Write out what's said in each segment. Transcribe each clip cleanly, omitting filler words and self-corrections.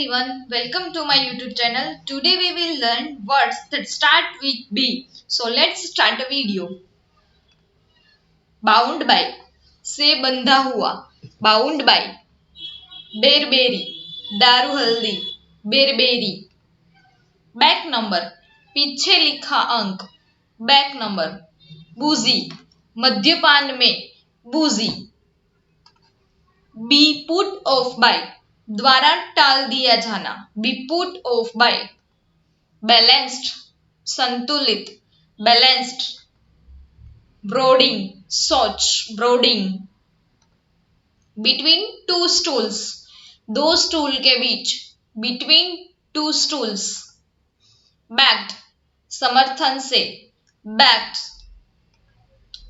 everyone, welcome to my YouTube channel. Today we will learn words that start with B. So let's start the video. Bound by, से बंधा हुआ, bound by. Barberry, दारू हल्दी, barberry. Back number, पीछे लिखा अंक, back number. बूजी, मद्यपान में, बूजी. बी पुट ऑफ बाय, द्वारा टाल दिया जाना, be put off by. Balanced, संतुलित, बैलेंस्ड. ब्रोडिंग, शौच, ब्रोडिंग. बिटवीन टू स्टूल्स, दो स्टूल के बीच, बिटवीन टू स्टूल्स. बैक्ड, समर्थन से, बैक्ड.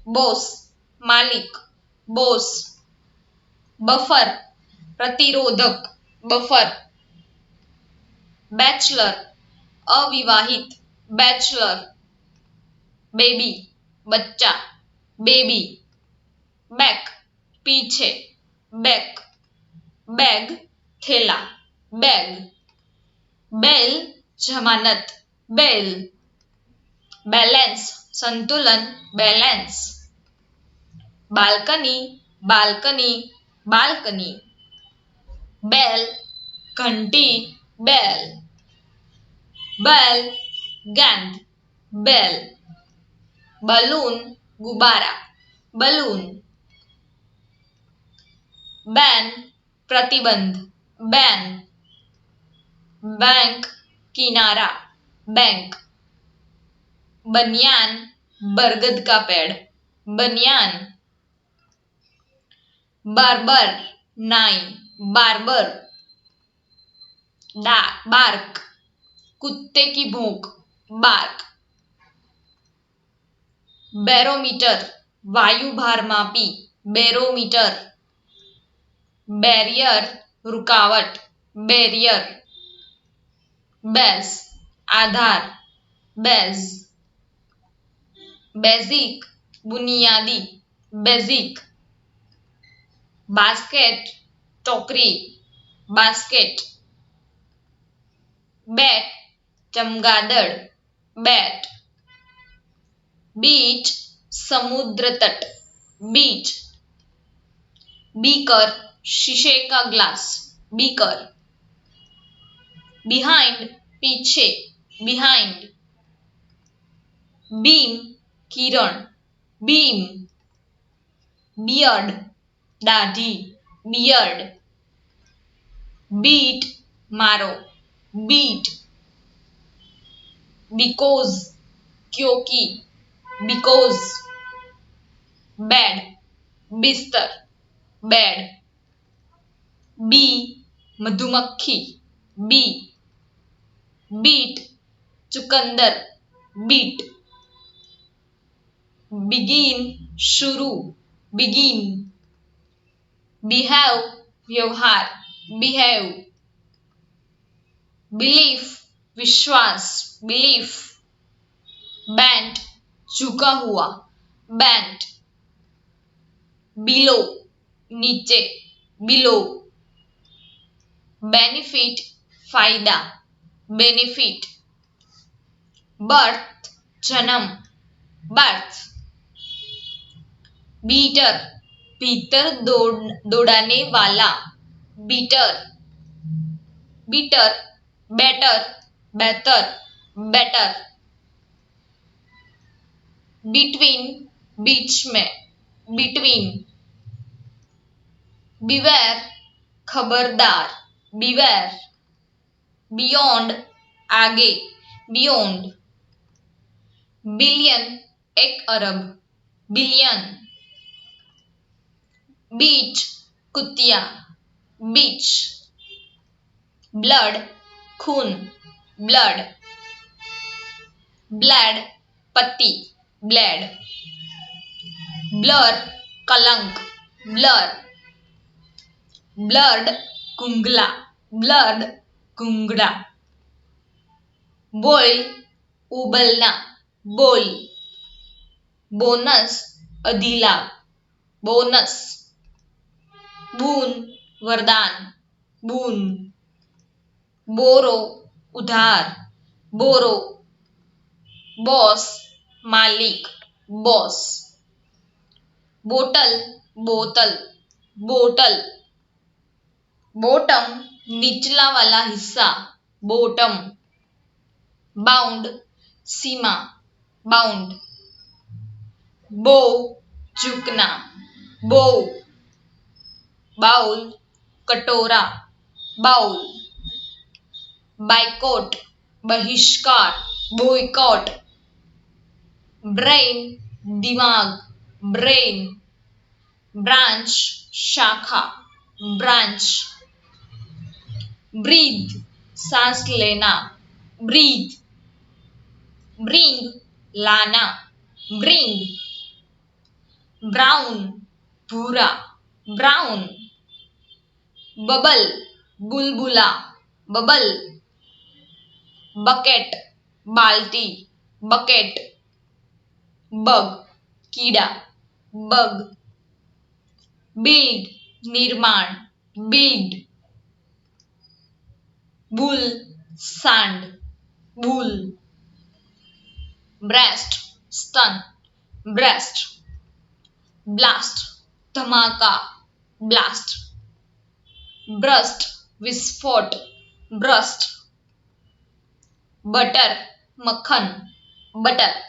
बॉस, मालिक, बॉस. बफर, प्रतिरोधक, बफर. बैचलर, अविवाहित, बैचलर. बेबी, बच्चा, बेबी. बैक, पीछे, बैक. बैग, थैला, बैग. बेल, जमानत, बेल. बैलेंस, संतुलन, balance. Balcony, balcony, balcony. Bell, घंटी, बेल. बेल, गेंद, बेल. बलून, गुब्बारा, बलून. बैन, प्रतिबंध, बैन. बैंक, किनारा, बैंक. बनियान, बरगद का पेड़, बनियान. बार्बर, नाई, बार्बर. बार्क, कुत्ते की भौंक, बार्क. बैरोमीटर, वायु भार मापी, बैरोमीटर. बैरियर, रुकावट, बैरियर. बेस, आधार, बेस. बेसिक, बुनियादी, बेसिक. बास्केट, टोकरी, बास्केट. बैट, चमगादड़, बैट. बीच, समुद्र तट, बीच. बीकर, शीशे का ग्लास, बीकर. बिहाइंड, पीछे, बिहाइंड. बीम, किरण, बीम. बियर्ड, दाढ़ी, बियर्ड. बीट, मारो, बीट. बिकॉज, क्योंकि, बिकॉज. बेड, बिस्तर, बेड. बी, मधुमक्खी, बी. बीट, चुकंदर, बीट. बिगिन, शुरू, बिगिन. बिहेव, व्यवहार, बिहेव. बिलीफ, विश्वास, बिलीफ. बेंट, झुका हुआ, बेंट. बिलो, नीचे, बिलो. बेनिफिट, फायदा, बेनिफिट. बर्थ, जन्म, बर्थ. बीटर, भीतर दौड़ाने वाला, बीटर. बीटर, बेटर, बेहतर, बेटर. बिटवीन, बीच में, बिटवीन. बिवेयर, खबरदार, बिवेयर. बियॉन्ड, आगे, बियॉन्ड. बिलियन, एक अरब, बिलियन. बीच, कुतिया, बीच. ब्लड, खून, ब्लड. ब्लड, पत्ती, ब्लड. ब्लर, कलंक, ब्लर. ब्लड, कुंगला, ब्लड, कुंगड़ा. बॉयल, उबलना, बॉयल. बोनस, अधिलाभ, बोनस. बून, वरदान, बून. बोरो उधार, बोरो। बॉस मालिक, बॉस। बोतल बोतल, बोतल। बॉटम निचला वाला हिस्सा, बॉटम। बाउंड सीमा, बाउंड। बो झुकना, बो। बाउल कटोरा, बाउल। बायकॉट बहिष्कार, बॉयकॉट। ब्रेन दिमाग, ब्रेन। ब्रांच शाखा, ब्रांच। ब्रीथ सांस लेना, ब्रीथ। ब्रिंग लाना, ब्रिंग। ब्राउन भूरा, ब्राउन। बबल बुलबुला, बबल। बकेट बाल्टी, बकेट। बग कीड़ा, बग। बिल्ड निर्माण, बिल्ड। बुल सांड, बुल। ब्रेस्ट स्तन, ब्रेस्ट। ब्लास्ट धमाका, ब्लास्ट। ब्रस्ट विस्फोट, ब्रस्ट। बटर मक्खन, बटर।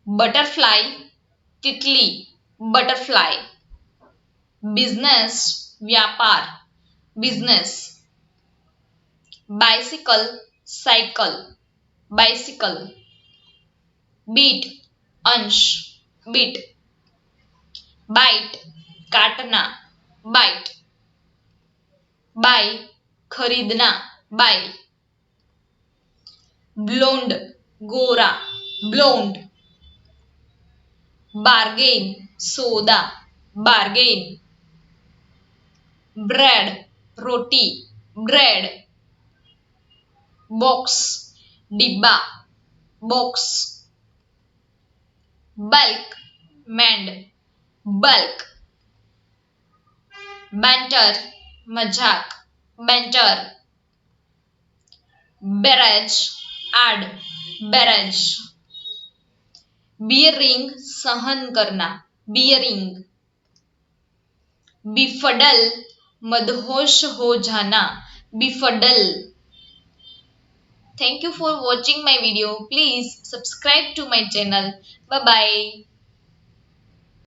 बटरफ्लाई तितली, बटरफ्लाई। बिजनेस व्यापार, business. Bicycle cycle, bicycle. Beat अंश, बीट। बाइट काटना, बाइट। बाय खरीदना, बाय। ब्लोंड गोरा, ब्लोंड। बार्गेन सौदा, बार्गेन। ब्रेड रोटी, ब्रेड। बॉक्स डिब्बा, बॉक्स। बल्क मेंढ, बल्क। बैंटर मजाक, बैंटर। बैरेज आड़, बैरेज। बियरिंग सहन करना, बियरिंग। बिफडल मदहोश हो जाना, बिफडल। Thank you for watching my video. Please subscribe to my channel. Bye bye.